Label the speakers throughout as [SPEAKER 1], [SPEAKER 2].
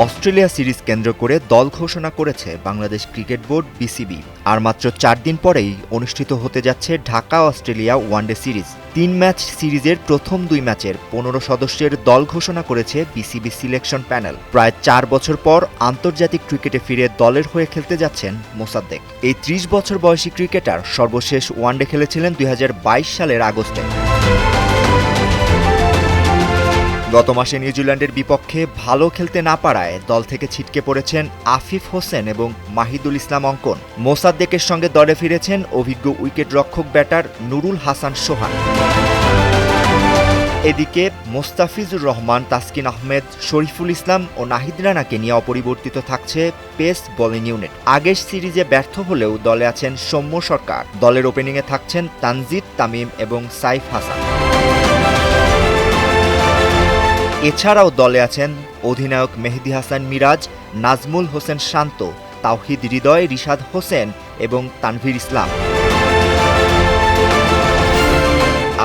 [SPEAKER 1] Australia series কেন্দ্র করে দল ঘোষণা করেছে বাংলাদেশ ক্রিকেট বোর্ড বিসিবি। আর মাত্র 4 দিন পরেই অনুষ্ঠিত হতে যাচ্ছে Dhaka Australia one day series. 3 match সিরিজের প্রথম 2 ম্যাচের 15 সদস্যের দল ঘোষণা করেছে বিসিবি সিলেকশন প্যানেল। প্রায় 4 বছর পর আন্তর্জাতিক ক্রিকেটে ফিরে দলের হয়ে খেলতে যাচ্ছেন মোসাদ্দেক। এই 30 বছর বয়সী ক্রিকেটার সর্বশেষ ওয়ানডে খেলেছিলেন 2022 সালের আগস্টে। গত মাসে নিউজিল্যান্ডের বিপক্ষে ভালো খেলতে না পারায় দল থেকে ছিটকে পড়েছেন আফিফ হোসেন এবং মাহিদুল ইসলাম অঙ্কন। মোসাদ্দেকের সঙ্গে দলে ফিরেছেন অভিজ্ঞ উইকেট রক্ষক ব্যাটার নুরুল হাসান সোহান। এদিকে মোস্তাফিজুর রহমান, তাসকিন আহমেদ, শরীফুল ইসলাম ও নাহিদ রানাকে নিয়ে অপরিবর্তিত থাকছে পেস বোলিং ইউনিট। আগের সিরিজে ব্যর্থ হলেও দলে আছেন সৌম্য সরকার। দলের ওপেনিংয়ে থাকছেন তানজিদ তামিম এবং সাইফ হাসান। এছাড়াও দলে আছেন অধিনায়ক মেহেদী হাসান মিরাজ, নাজমুল হোসেন শান্ত, তাওহিদ হৃদয়, রিশাদ হোসেন এবং তানভীর ইসলাম।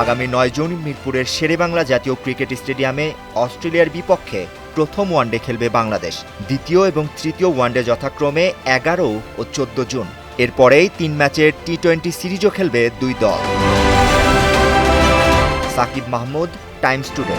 [SPEAKER 1] আগামী 9 জুন মিরপুরের শেরেবাংলা জাতীয় ক্রিকেট স্টেডিয়ামে অস্ট্রেলিয়ার বিপক্ষে প্রথম ওয়ানডে খেলবে বাংলাদেশ। দ্বিতীয় এবং তৃতীয় ওয়ানডে যথাক্রমে 11 ও 14 জুন। এরপরেই 3 ম্যাচের টি-20 সিরিজও খেলবে দুই দল। Shakib Mahmud, Times today.